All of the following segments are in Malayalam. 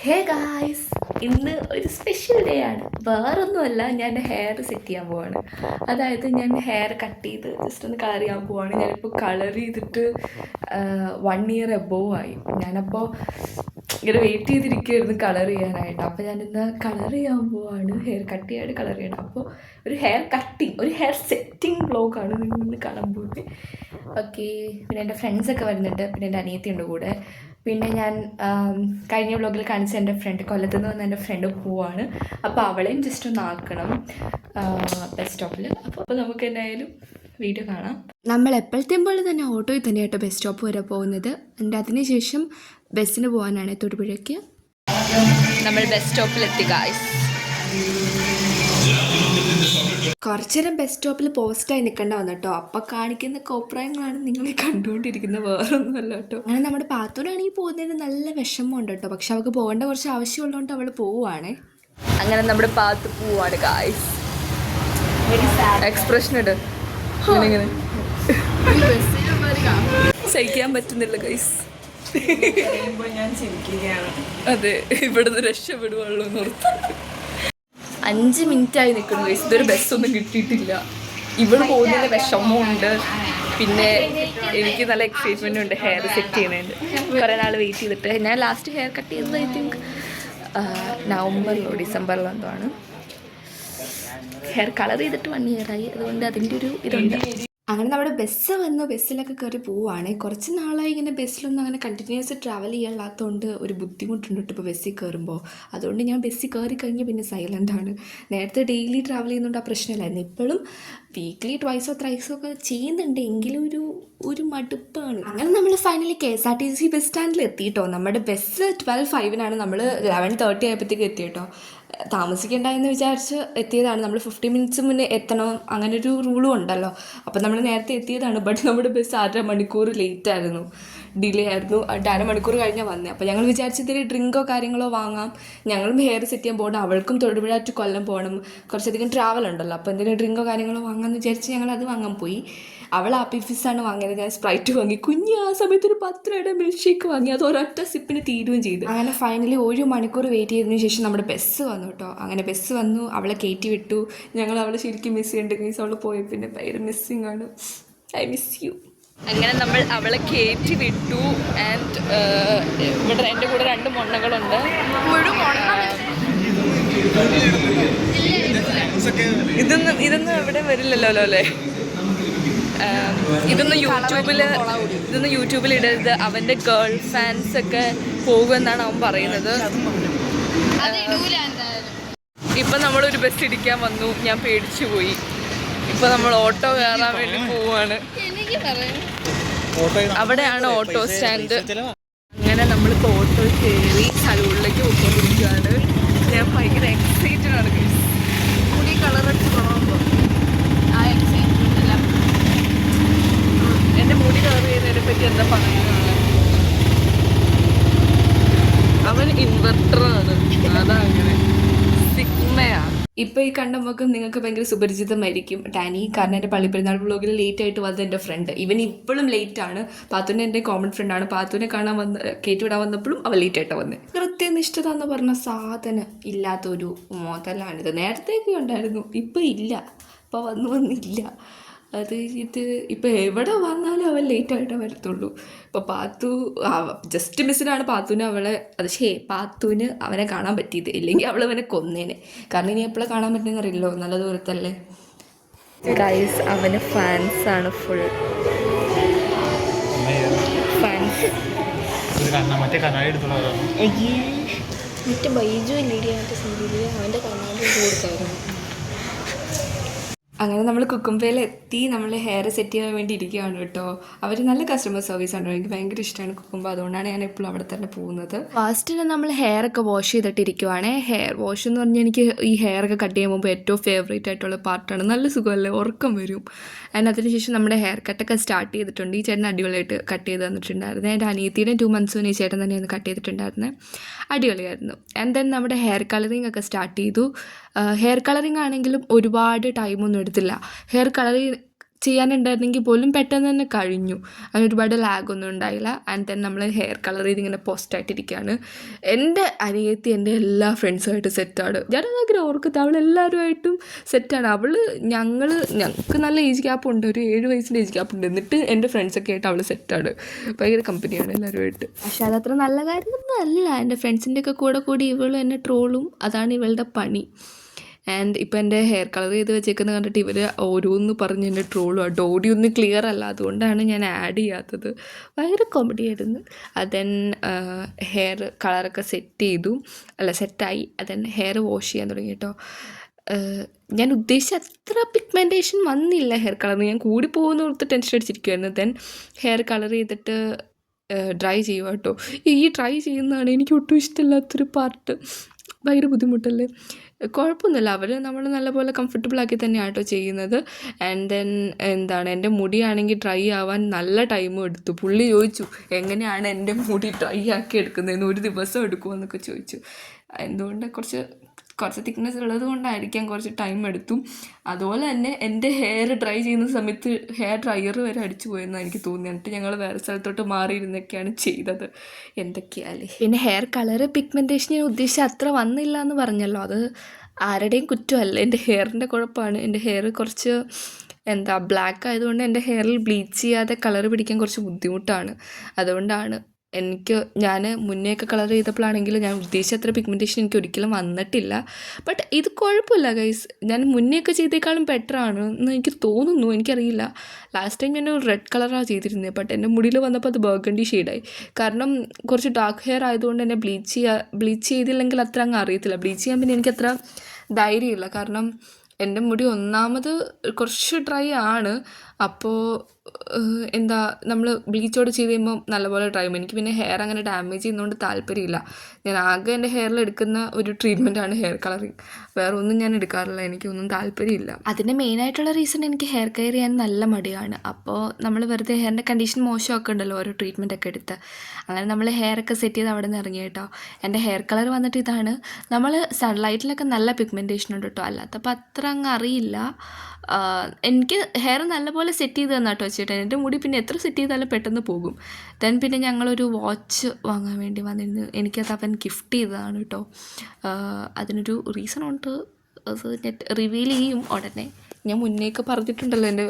ഹേ ഗായ്സ്, ഇന്ന് ഒരു സ്പെഷ്യൽ ഡേ ആണ്. വേറൊന്നുമല്ല, ഞാൻ ഹെയർ സെറ്റ് ചെയ്യാൻ പോവാണ്. അതായത് ഞാൻ ഹെയർ കട്ട് ചെയ്ത് ജസ്റ്റ് ഒന്ന് കളർ ചെയ്യാൻ പോവാണ്. ഞാനിപ്പോൾ കളർ ചെയ്തിട്ട് 1 ഇയർ എബോവ് ആയി. ഞാനപ്പോൾ ഇങ്ങനെ വെയിറ്റ് ചെയ്തിരിക്കുകയായിരുന്നു കളർ ചെയ്യാനായിട്ട്. അപ്പോൾ ഞാനിന്ന് കളർ ചെയ്യാൻ പോവാണ്. ഹെയർ കട്ട് ചെയ്യാണ്ട് കളർ ചെയ്യണം. അപ്പോൾ ഒരു ഹെയർ കട്ടിങ്, ഒരു ഹെയർ സെറ്റിംഗ് വ്ലോഗാണ് നിങ്ങൾ ഇന്ന് കാണാൻ പോകുന്നത്. ഓക്കെ, പിന്നെ എൻ്റെ ഫ്രണ്ട്സൊക്കെ വരുന്നുണ്ട്. പിന്നെ എൻ്റെ അനിയത്തിയുണ്ട് കൂടെ. പിന്നെ ഞാൻ കഴിഞ്ഞ വ്ലോഗിൽ കാണിച്ച എൻ്റെ ഫ്രണ്ട്, കൊല്ലത്തുനിന്ന് വന്ന എൻ്റെ ഫ്രണ്ട് പോവാണ്. അപ്പോൾ അവളെയും ജസ്റ്റ് ഒന്ന് ആക്കണം ബസ് സ്റ്റോപ്പിൽ. അപ്പോൾ നമുക്ക് എന്തായാലും വീഡിയോ കാണാം. നമ്മൾ എപ്പോഴത്തെയും പോലെ തന്നെ ഓട്ടോയിൽ തന്നെ കേട്ടോ ബസ് സ്റ്റോപ്പ് വരെ പോകുന്നത്. എൻ്റെ അതിനുശേഷം ബസ്സിന് പോകാനാണ് തൊടുപുഴയ്ക്ക്. നമ്മൾ ബസ് സ്റ്റോപ്പിലെത്തി ഗായ്സ്. കുറച്ചേരം ബസ് സ്റ്റോപ്പിൽ പോസ്റ്റായി നിൽക്കേണ്ട വന്നിട്ടോ. അപ്പം കാണിക്കുന്ന കോപ്രായങ്ങളാണ് നിങ്ങൾ കണ്ടുകൊണ്ടിരിക്കുന്നത്, വേറൊന്നുമല്ല കേട്ടോ. അങ്ങനെ നമ്മുടെ പാത്തൂരാണെങ്കിൽ പോകുന്നതിന് നല്ല വിഷമമുണ്ട് കേട്ടോ. പക്ഷെ അവൾക്ക് പോകേണ്ട കുറച്ച് ആവശ്യമുള്ളതുകൊണ്ട് അവൾ പോവുകയാണേ. അങ്ങനെ നമ്മുടെ പാത്ത് പോവാണ് ഗായ്സ്. എക്സ്പ്രഷൻ ഇട് ഇങ്ങനെ സഹിക്കാൻ പറ്റുന്നില്ല ഗൈസ്. ഞാൻ ചിരിക്കുകയാണ്. അതെ, ഇവിടുന്ന് രക്ഷപ്പെടുവുള്ളൂ എന്ന് ഓർത്ത് 5 മിനിറ്റായി നിൽക്കുന്നു ഗൈസ്. ഇതൊരു ബസ്സൊന്നും കിട്ടിയിട്ടില്ല. ഇവിടെ പോകുന്നതിന് വിഷമമുണ്ട്. പിന്നെ എനിക്ക് നല്ല എക്സൈറ്റ്മെൻറ്റും ഉണ്ട് ഹെയർ സെറ്റ് ചെയ്യുന്നതിന്. കുറേ നാൾ വെയിറ്റ് ചെയ്തിട്ട് ഞാൻ ലാസ്റ്റ് ഹെയർ കട്ട് ചെയ്തത് ഐ തിങ്ക് നവംബറിലോ ഡിസംബറിലോ എന്തോ ആണ്. ഹെയർ കളർ ചെയ്തിട്ട് 1 ഇയറായി. അതുകൊണ്ട് അതിൻ്റെ ഒരു ഇതുണ്ട്. അങ്ങനെ നമ്മുടെ ബസ് വന്നു. ബസ്സിലൊക്കെ കയറി പോവുകയാണ്. കുറച്ച് നാളായി ഇങ്ങനെ ബസ്സിലൊന്നും അങ്ങനെ കണ്ടിന്യൂസ് ട്രാവൽ ചെയ്യാത്തതുകൊണ്ട് ഒരു ബുദ്ധിമുട്ടുണ്ട് കേട്ടോ ഇപ്പോൾ ബസ്സിൽ കയറുമ്പോൾ. അതുകൊണ്ട് ഞാൻ ബസ്സിൽ കയറി കഴിഞ്ഞ് പിന്നെ സൈലൻ്റാണ്. നേരത്തെ ഡെയിലി ട്രാവൽ ചെയ്യുന്നതുകൊണ്ട് ആ പ്രശ്നമില്ലായിരുന്നു. ഇപ്പോഴും വീക്ക്ലി 2 or 3 ഒക്കെ ചെയ്യുന്നുണ്ട്, എങ്കിലും ഒരു മടുപ്പാണ്. അങ്ങനെ നമ്മൾ ഫൈനലി KSRTC ബസ് സ്റ്റാൻഡിൽ എത്തിയിട്ടോ. നമ്മുടെ ബസ് 12:05 നമ്മൾ 11:30 ആയപ്പോഴത്തേക്ക് എത്തിയിട്ടോ. താമസിക്കണ്ടെന്ന് വിചാരിച്ച് എത്തിയതാണ്. നമ്മൾ 50 മിനിറ്റ്സ് മുന്നേ എത്തണം, അങ്ങനെ ഒരു റൂളും ഉണ്ടല്ലോ. അപ്പോൾ നമ്മൾ നേരത്തെ എത്തിയതാണ്. ബട്ട് നമ്മുടെ ബസ് 1.5 മണിക്കൂർ ലേറ്റ് ആയിരുന്നു, ഡിലേ ആയിരുന്നു. 1.5 മണിക്കൂർ കഴിഞ്ഞാൽ വന്നത്. അപ്പോൾ ഞങ്ങൾ വിചാരിച്ചതിൽ ഡ്രിങ്കോ കാര്യങ്ങളോ വാങ്ങാം. ഞങ്ങളും ഹെയർ സെറ്റ് ചെയ്യാൻ പോകണം, അവൾക്കും തൊടുപുഴ ടു കൊല്ലം പോകണം, കുറച്ചധികം ട്രാവൽ ഉണ്ടല്ലോ. അപ്പോൾ എന്തെങ്കിലും ഡ്രിങ്കോ കാര്യങ്ങളോ വാങ്ങാമെന്ന് വിചാരിച്ച് ഞങ്ങൾ അത് വാങ്ങാൻ പോയി. അവൾ ആപ്പി ഫിസ്സാണ് വാങ്ങിയത്, ഞാൻ സ്പ്രൈറ്റ് വാങ്ങി. കുഞ്ഞ് ആ സമയത്ത് ഒരു 10 രൂപയുടെ മിൽക്ക് ഷേക്ക് വാങ്ങി. അത് ഒരൊറ്റ സിപ്പിന് തീരുകയും ചെയ്തു. അങ്ങനെ ഫൈനലി 1 മണിക്കൂർ വെയിറ്റ് ചെയ്തതിന് ശേഷം നമ്മുടെ ബസ് വന്നു കേട്ടോ. അങ്ങനെ ബസ് വന്നു, അവളെ കയറ്റി വിട്ടു. ഞങ്ങൾ അവളെ ശരിക്കും മിസ് ചെയ്യുന്നുണ്ട് ഗൈസ്. അവൾ പോയ പിന്നെ ഭയങ്കര മിസ്സിങ് ആണ്. I miss you. അങ്ങനെ നമ്മൾ അവളെ കയറ്റി വിട്ടു. ആൻഡ് ഇവിടെ എൻ്റെ കൂടെ 2 മൊണ്ണകളുണ്ട്. ഇതൊന്നും എവിടെ വരില്ലല്ലോ അല്ലേ. ഇതൊന്നും യൂട്യൂബിൽ ഇടരുത്. അവൻ്റെ ഗേൾ ഫാൻസ് ഒക്കെ പോകുമെന്നാണ് അവൻ പറയുന്നത്. ഇപ്പം നമ്മളൊരു ബസ് ഇടിക്കാൻ വന്നു, ഞാൻ പേടിച്ചു പോയി. ഇപ്പം നമ്മൾ ഓട്ടോ കയറാൻ വേണ്ടി പോവാണ്. അവിടെയാണ് ഓട്ടോ സ്റ്റാൻഡ്. അങ്ങനെ നമ്മളിപ്പോൾ ഓട്ടോ കയറി സലൂണിലേക്ക് പോയിക്കൊണ്ടിരിക്കുകയാണ്. ഞാൻ ഭയങ്കര എക്സൈറ്റഡ് ആണ്. മുടി കളറൊക്കെ കാണുമ്പോൾ ആ എക്സൈറ്റ്മെന്റ് എല്ലാം. എൻ്റെ മുടി കളർ ചെയ്യുന്നതിനെ പറ്റി എന്താ പറയുന്നത്? അവൻ ഇൻവെർട്ടറാണ്, അതാ അങ്ങനെ സിഗ്മയാണ്. ഇപ്പോൾ ഈ കണ്ട മുഖം നിങ്ങൾക്ക് ഭയങ്കര സുപരിചിതമായിരിക്കും. ടാനി, കാരണം എൻ്റെ പള്ളിപ്പെരുന്നാൾ വ്ലോഗിൽ ലേറ്റ് ആയിട്ട് വന്നത് എൻ്റെ ഫ്രണ്ട്. ഇവൻ ഇപ്പോഴും ലേറ്റാണ്. പാത്തുവിൻ്റെ എൻ്റെ കോമൺ ഫ്രണ്ടാണ്. പാത്തുവിനെ കാണാൻ കയറ്റിവിടാൻ വന്നപ്പോഴും അവൻ ലേറ്റ് ആയിട്ടാണ് വന്നത്. കൃത്യനിഷ്ഠത എന്ന് പറഞ്ഞ സാധനം ഇല്ലാത്തൊരു മോതലാണിത്. നേരത്തേക്ക് ഉണ്ടായിരുന്നു, ഇപ്പോൾ ഇല്ല. ഇപ്പോൾ വന്നില്ല. അത് ഇപ്പോൾ എവിടെ വന്നാലും അവൻ ലേറ്റായിട്ടേ വരത്തുള്ളൂ. ഇപ്പോൾ പാത്തു ജസ്റ്റ് മിസ്സിനാണ് പാത്തുവിന് പാത്തുവിന് അവനെ കാണാൻ പറ്റിയത്. ഇല്ലെങ്കിൽ അവൾ അവനെ കൊന്നേനെ. കാരണം ഇനി എപ്പോഴും കാണാൻ പറ്റുന്ന അറിയില്ലോ, നല്ല ദൂരത്തല്ലേ. ഗൈസ്, അവന് ഫാൻസാണ്, ഫുൾ ഫാൻസ്. മറ്റേ ബൈജു ഇല്ലേ മറ്റേ സീരിയല്, അവൻ്റെ കണ്ണാടി കൊടുത്തായിരുന്നു. അങ്ങനെ നമ്മൾ കുക്കുംബയിലെത്തി. നമ്മൾ ഹെയർ സെറ്റ് ചെയ്യാൻ വേണ്ടി ഇരിക്കുകയാണ് കേട്ടോ. അവർ നല്ല കസ്റ്റമർ സർവീസ് ആണ്. എനിക്ക് ഭയങ്കര ഇഷ്ടമാണ് കുക്കുംബ, അതുകൊണ്ടാണ് ഞാൻ എപ്പോഴും അവിടെ തന്നെ പോകുന്നത്. ഫാസ്റ്റിന് നമ്മൾ ഹെയർ ഒക്കെ വാഷ് ചെയ്തിട്ടിരിക്കുവാണ്. ഹെയർ വാഷ് എന്ന് പറഞ്ഞാൽ എനിക്ക് ഈ ഹെയർ ഒക്കെ കട്ട് ചെയ്യാൻ പോകുമ്പോൾ ഏറ്റവും ഫേവറേറ്റ് ആയിട്ടുള്ള പാർട്ടാണ്. നല്ല സുഖമല്ലേ, ഉറക്കം വരും. ആൻഡ് അതിനുശേഷം നമ്മുടെ ഹെയർ കട്ടൊക്കെ സ്റ്റാർട്ട് ചെയ്തിട്ടുണ്ട്. ഈ ചേട്ടൻ അടിപൊളിയായിട്ട് കട്ട് ചെയ്ത് തന്നിട്ടുണ്ടായിരുന്നു. എൻ്റെ അനിയത്തിയുടെ 2 months ഈ ചേട്ടൻ തന്നെയാണ് കട്ട് ചെയ്തിട്ടുണ്ടായിരുന്നത്. അടിപൊളിയായിരുന്നു. ആൻഡ് ദെൻ നമ്മുടെ ഹെയർ കളറിങ് ഒക്കെ സ്റ്റാർട്ട് ചെയ്തു. ഹെയർ കളറിങ് ആണെങ്കിലും ഒരുപാട് ടൈമൊന്നും എടുത്തില്ല. ഹെയർ ചെയ്യാനുണ്ടായിരുന്നെങ്കിൽ പോലും പെട്ടെന്ന് തന്നെ കഴിഞ്ഞു. അങ്ങനെ ഒരുപാട് ലാഗൊന്നും ഉണ്ടായില്ല. ആൻഡ് ദെൻ നമ്മൾ ഹെയർ കളർ ചെയ്ത് ഇങ്ങനെ പോസ്റ്റായിട്ടിരിക്കുകയാണ്. എൻ്റെ അനിയത്തി എൻ്റെ എല്ലാ ഫ്രണ്ട്സുമായിട്ട് സെറ്റാണ്. ഞാനതങ്ങനെ ഓർക്കത്തെ അവളെല്ലാവരുമായിട്ടും സെറ്റാണ്. ഞങ്ങൾക്ക് നല്ല ഏജ് ഗ്യാപ്പുണ്ട്, ഒരു 7 വയസ്സിൻ്റെ ഏജ് ഗ്യാപ്പുണ്ട്. എന്നിട്ട് എൻ്റെ ഫ്രണ്ട്സൊക്കെ ആയിട്ട് അവൾ സെറ്റാണ്. ഭയങ്കര കമ്പനിയാണ് എല്ലാവരുമായിട്ട്. പക്ഷെ അതത്ര നല്ല കാര്യമൊന്നും അല്ല. എൻ്റെ ഫ്രണ്ട്സിൻ്റെയൊക്കെ കൂടി ഇവൾ എന്നെ ട്രോളും. അതാണ് ഇവളുടെ പണി. ആൻഡ് ഇപ്പം എൻ്റെ ഹെയർ കളർ ചെയ്ത് വെച്ചേക്കുന്നത് കണ്ടിട്ട് ഇവർ ഓരോന്ന് പറഞ്ഞ് എൻ്റെ ട്രോളും. ആ ഓഡിയോ ഒന്നും ക്ലിയർ അല്ല, അതുകൊണ്ടാണ് ഞാൻ ആഡ് ചെയ്യാത്തത്. ഭയങ്കര കോമഡി ആയിരുന്നു. ദെൻ ഹെയർ കളറൊക്കെ സെറ്റായി. ദെൻ ഹെയർ വാഷ് ചെയ്യാൻ തുടങ്ങി കേട്ടോ. ഞാൻ ഉദ്ദേശിച്ച അത്ര പിഗ്മെൻറ്റേഷൻ വന്നില്ല ഹെയർ കളറിന്. ഞാൻ കൂടി പോകുന്ന ഓർത്ത് ടെൻഷൻ അടിച്ചിരിക്കുമായിരുന്നു. ദെൻ ഹെയർ കളർ ചെയ്തിട്ട് ഡ്രൈ ചെയ്യുക കേട്ടോ. ഈ ഡ്രൈ ചെയ്യുന്നതാണ് എനിക്ക് ഒട്ടും ഇഷ്ടമില്ലാത്തൊരു പാർട്ട്. ഭയങ്കര ബുദ്ധിമുട്ടല്ലേ. കുഴപ്പമൊന്നുമില്ല, അവർ നമ്മൾ നല്ലപോലെ കംഫർട്ടബിളാക്കി തന്നെയാണ് കേട്ടോ ചെയ്യുന്നത്. ആൻഡ് ദെൻ എൻ്റെ മുടിയാണെങ്കിൽ ഡ്രൈ ആവാൻ നല്ല ടൈമും എടുത്തു. പുള്ളി ചോദിച്ചു എങ്ങനെയാണ് എൻ്റെ മുടി ഡ്രൈ ആക്കി എടുക്കുന്നതെന്ന്, 1 ദിവസം എടുക്കുമെന്നൊക്കെ ചോദിച്ചു. എന്തുകൊണ്ട് കുറച്ച് തിക്നെസ് ഉള്ളത് കൊണ്ടായിരിക്കാം കുറച്ച് ടൈം എടുത്തു. അതുപോലെ തന്നെ എൻ്റെ ഹെയർ ഡ്രൈ ചെയ്യുന്ന സമയത്ത് ഹെയർ ഡ്രയർ വരെ അടിച്ചു പോയെന്നാണ് എനിക്ക് തോന്നി. എന്നിട്ട് ഞങ്ങൾ വേറെ സ്ഥലത്തോട്ട് മാറിയിരുന്നൊക്കെയാണ് ചെയ്തത്. എന്തൊക്കെയാലേ. പിന്നെ ഹെയർ കളറ് പിഗ്മെൻറ്റേഷൻ ഞാൻ ഉദ്ദേശിച്ച അത്ര വന്നില്ല എന്ന് പറഞ്ഞല്ലോ, അത് ആരുടെയും കുറ്റമല്ല, എൻ്റെ ഹെയറിൻ്റെ കുഴപ്പമാണ്. എൻ്റെ ഹെയർ കുറച്ച് ബ്ലാക്ക് ആയതുകൊണ്ട് എൻ്റെ ഹെയറിൽ ബ്ലീച്ച് ചെയ്യാതെ കളർ പിടിക്കാൻ കുറച്ച് ബുദ്ധിമുട്ടാണ്. അതുകൊണ്ടാണ് ഞാൻ മുന്നേയൊക്കെ കളർ ചെയ്തപ്പോഴാണെങ്കിൽ ഞാൻ ഉദ്ദേശിച്ച അത്ര പിഗ്മെൻറ്റേഷൻ എനിക്ക് ഒരിക്കലും വന്നിട്ടില്ല. ബട്ട് ഇത് കുഴപ്പമില്ല ഗൈസ്. ഞാൻ മുന്നേയൊക്കെ ചെയ്തേക്കാളും ബെറ്ററാണ് എന്ന് എനിക്ക് തോന്നുന്നു, എനിക്കറിയില്ല. ലാസ്റ്റ് ടൈം ഞാൻ ഒരു റെഡ് കളറാണ് ചെയ്തിരുന്നത്. ബട്ട് എൻ്റെ മുടിയിൽ വന്നപ്പോൾ അത് ബർഗണ്ടി ഷെയ്ഡായി. കാരണം കുറച്ച് ഡാർക്ക് ഹെയർ ആയതുകൊണ്ട് തന്നെ ബ്ലീച്ച് ചെയ്തില്ലെങ്കിൽ അത്ര അങ്ങ് അറിയത്തില്ല. ബ്ലീച്ച് ചെയ്യാൻ പിന്നെ എനിക്കത്ര ധൈര്യമില്ല. കാരണം എൻ്റെ മുടി ഒന്നാമത് കുറച്ച് ഡ്രൈ ആണ്. അപ്പോൾ നമ്മൾ ബ്ലീച്ചോട് ചെയ്ത് കഴിയുമ്പോൾ നല്ലപോലെ ഡ്രൈ ആകും. എനിക്ക് പിന്നെ ഹെയർ അങ്ങനെ ഡാമേജ് ചെയ്യുന്നതുകൊണ്ട് താല്പര്യമില്ല. ഞാൻ ആകെ എൻ്റെ ഹെയറിൽ എടുക്കുന്ന ഒരു ട്രീറ്റ്മെൻറ്റാണ് ഹെയർ കളറിങ്. വേറെ ഒന്നും ഞാൻ എടുക്കാറില്ല, എനിക്കൊന്നും താല്പര്യമില്ല. അതിൻ്റെ മെയിനായിട്ടുള്ള റീസൺ എനിക്ക് ഹെയർ കെയർ ചെയ്യാൻ നല്ല മടിയാണ്. അപ്പോൾ നമ്മൾ വെറുതെ ഹെയറിൻ്റെ കണ്ടീഷൻ മോശമൊക്കെ ഉണ്ടല്ലോ ഓരോ ട്രീറ്റ്മെൻറ്റൊക്കെ എടുത്ത്. അങ്ങനെ നമ്മൾ ഹെയറൊക്കെ സെറ്റ് ചെയ്ത് അവിടെ നിന്ന് ഇറങ്ങി കേട്ടോ. എൻ്റെ ഹെയർ കളർ വന്നിട്ട് ഇതാണ്. നമ്മൾ സൺലൈറ്റിലൊക്കെ നല്ല പിഗ്മെൻറ്റേഷൻ ഉണ്ട് കേട്ടോ, അല്ലാത്തപ്പോൾ അത്ര അങ്ങ് അറിയില്ല. എനിക്ക് ഹെയർ നല്ലപോലെ സെറ്റ് ചെയ്ത് തന്നാട്ടോ വെച്ചിട്ട്. എൻ്റെ മുടി പിന്നെ എത്ര സെറ്റ് ചെയ്താലും പെട്ടെന്ന് പോകും. ദെൻ പിന്നെ ഞങ്ങളൊരു വാച്ച് വാങ്ങാൻ വേണ്ടി വന്നിരുന്നു. എനിക്കത് അവൻ ഗിഫ്റ്റ് ചെയ്തതാണ് കേട്ടോ. അതിനൊരു റീസൺ ഉണ്ട്, അത് റിവീൽ ചെയ്യും ഉടനെ. ഞാൻ മുന്നേയൊക്കെ പറഞ്ഞിട്ടുണ്ടല്ലോ എൻ്റെ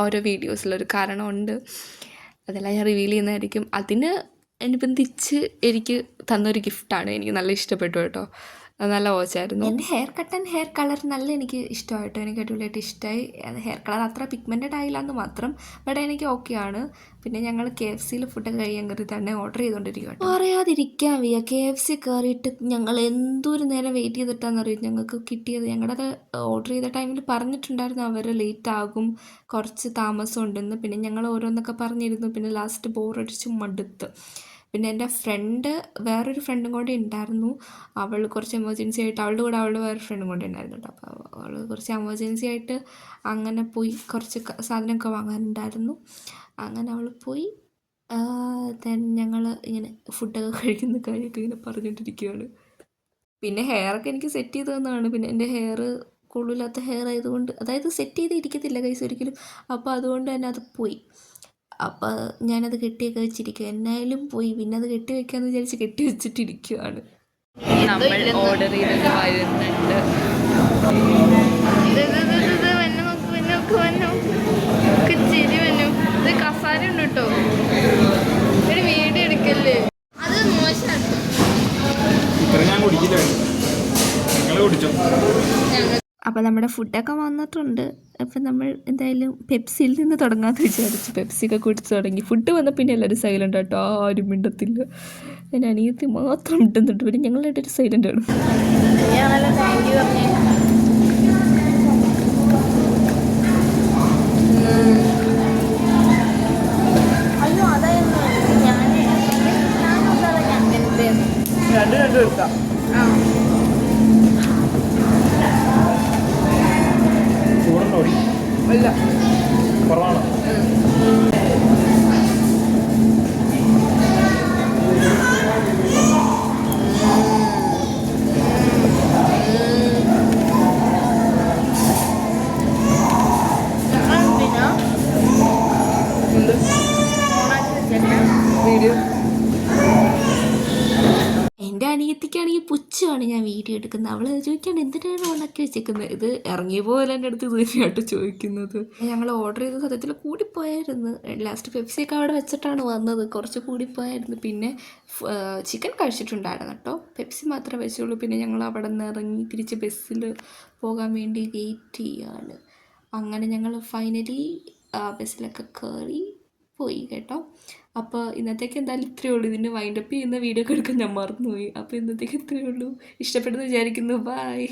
ഓരോ വീഡിയോസിലൊരു കാരണമുണ്ട്, അതെല്ലാം ഞാൻ റിവീൽ ചെയ്യുന്നതായിരിക്കും. അതിന് അനുബന്ധിച്ച് എനിക്ക് തന്നൊരു ഗിഫ്റ്റാണ്. എനിക്ക് നല്ല ഇഷ്ടപ്പെട്ടു കേട്ടോ. അത് നല്ല വാച്ചായിരുന്നു. എൻ്റെ hair cut and hair colour നല്ല എനിക്ക് ഇഷ്ടമായിട്ടോ. എനിക്ക് അടിപൊളിയായിട്ട് ഇഷ്ടമായി. ഹെയർ കളർ അത്ര പിഗ്മെൻറ്റഡ് ആയില്ല എന്ന് മാത്രം, ബട്ട് എനിക്ക് ഓക്കെയാണ്. പിന്നെ ഞങ്ങൾ KFCയിൽ ഫുഡൊക്കെ കഴിയാൻ കയറി തന്നെ ഓർഡർ ചെയ്തുകൊണ്ടിരിക്കുക. പറയാതിരിക്കാൻ വയ്യ. KFC കയറിയിട്ട് ഞങ്ങൾ എന്തോരം നേരം വെയിറ്റ് ചെയ്തിട്ടാണെന്നറിയാം ഞങ്ങൾക്ക് കിട്ടിയത്. ഞങ്ങളത് ഓർഡർ ചെയ്ത ടൈമിൽ പറഞ്ഞിട്ടുണ്ടായിരുന്നു അവർ ലേറ്റ് ആകും, കുറച്ച് താമസം ഉണ്ടെന്ന്. പിന്നെ ഞങ്ങൾ ഓരോന്നൊക്കെ പറഞ്ഞിരുന്നു. പിന്നെ ലാസ്റ്റ് ബോറടിച്ച് മടുത്ത്. പിന്നെ എൻ്റെ വേറൊരു ഫ്രണ്ടും കൂടെ ഉണ്ടായിരുന്നു. അവൾ കുറച്ച് എമർജൻസി ആയിട്ട് അവളുടെ കൂടെ വേറൊരു ഫ്രണ്ടും കൂടെ ഉണ്ടായിരുന്നു കേട്ടോ. അപ്പോൾ അവൾ കുറച്ച് എമർജൻസി ആയിട്ട് അങ്ങനെ പോയി, കുറച്ച് സാധനമൊക്കെ വാങ്ങാനുണ്ടായിരുന്നു. അങ്ങനെ അവൾ പോയി. ദെൻ ഞങ്ങൾ ഇങ്ങനെ ഫുഡൊക്കെ കഴിക്കുന്ന കാര്യമൊക്കെ ഇങ്ങനെ പറഞ്ഞുകൊണ്ടിരിക്കുകയാണ്. പിന്നെ ഹെയറൊക്കെ എനിക്ക് സെറ്റ് ചെയ്ത് തന്നതാണ്. പിന്നെ എൻ്റെ ഹെയർ കൊള്ളില്ലാത്ത ഹെയർ ആയതുകൊണ്ട്, അതായത് സെറ്റ് ചെയ്ത് ഇരിക്കത്തില്ല കൈസ് ഒരിക്കലും. അപ്പോൾ അതുകൊണ്ട് തന്നെ അത് പോയി. അപ്പോൾ ഞാനത് കെട്ടിയൊക്കെ വെച്ചിരിക്കുക. എന്നായാലും പോയി. പിന്നെ അത് കെട്ടി വെക്കാമെന്ന് വിചാരിച്ച് കെട്ടി വെച്ചിട്ടിരിക്കുകയാണ്. നമ്മൾ ഓർഡർ ചെയ്തത് വരുന്നുണ്ട്. ചിരി വന്നു. ഇത് കസാര ഉണ്ട് കേട്ടോ. ഒരു വീഡിയോ എടുക്കല്ലേ, അത് മോശമാണ്. അപ്പോൾ നമ്മുടെ ഫുഡൊക്കെ വന്നിട്ടുണ്ട്. അപ്പം നമ്മൾ എന്തായാലും പെപ്സിയിൽ നിന്ന് തുടങ്ങാമെന്ന് വിചാരിച്ചു. പെപ്സിയൊക്കെ കുടിച്ച് തുടങ്ങി. ഫുഡ് വന്ന പിന്നെ എല്ലാവരും സൈലൻ്റ് ആട്ടോ, ആരും മിണ്ടത്തില്ല. ഞാൻ അനിയത്തി മാത്രം മിണ്ടുന്നുണ്ട്. പിന്നെ ഞങ്ങളായിട്ട് ഒരു സൈലൻ്റ് ആണ്. രണ്ടും എടുക്കാം. ഇല്ല, കുറവാണ്. എനിക്കാണെങ്കിൽ പുച്ഛമാണ് ഞാൻ വീഡിയോ എടുക്കുന്നത്. അവൾ ചോദിക്കുകയാണ് എന്തിനാണ് ഉണ്ടാക്കി വെച്ചേക്കുന്നത്. ഇത് ഇറങ്ങിയ പോലെ എൻ്റെ അടുത്ത് ഇത് തന്നെയായിട്ട് ചോദിക്കുന്നത്. ഞങ്ങൾ ഓർഡർ ചെയ്ത സത്യത്തിൽ കൂടിപ്പോയായിരുന്നു. ലാസ്റ്റ് പെപ്സിയൊക്കെ അവിടെ വെച്ചിട്ടാണ് വന്നത്. കുറച്ച് കൂടിപ്പോയായിരുന്നു. പിന്നെ ചിക്കൻ കഴിച്ചിട്ടുണ്ടായിരുന്നു കേട്ടോ. പെപ്സി മാത്രമേ വെച്ചുള്ളൂ. പിന്നെ ഞങ്ങൾ അവിടെ നിന്ന് ഇറങ്ങി തിരിച്ച് ബസ്സിൽ പോകാൻ വേണ്ടി വെയിറ്റ് ചെയ്യുകയാണ്. അങ്ങനെ ഞങ്ങൾ ഫൈനലി ബസ്സിലൊക്കെ കയറി പോയി കേട്ടോ. അപ്പോൾ ഇന്നത്തേക്ക് എന്തായാലും ഇത്രയേ ഉള്ളൂ. ഇതിൻ്റെ വൈൻഡപ്പ് ചെയ്യുന്ന വീഡിയോ ഒക്കെ എടുക്കാൻ ഞാൻ മറന്നുപോയി. അപ്പോൾ ഇന്നത്തേക്ക് ഇത്രയേ ഉള്ളൂ. ഇഷ്ടപ്പെട്ടെന്ന് വിചാരിക്കുന്നു. ബൈ.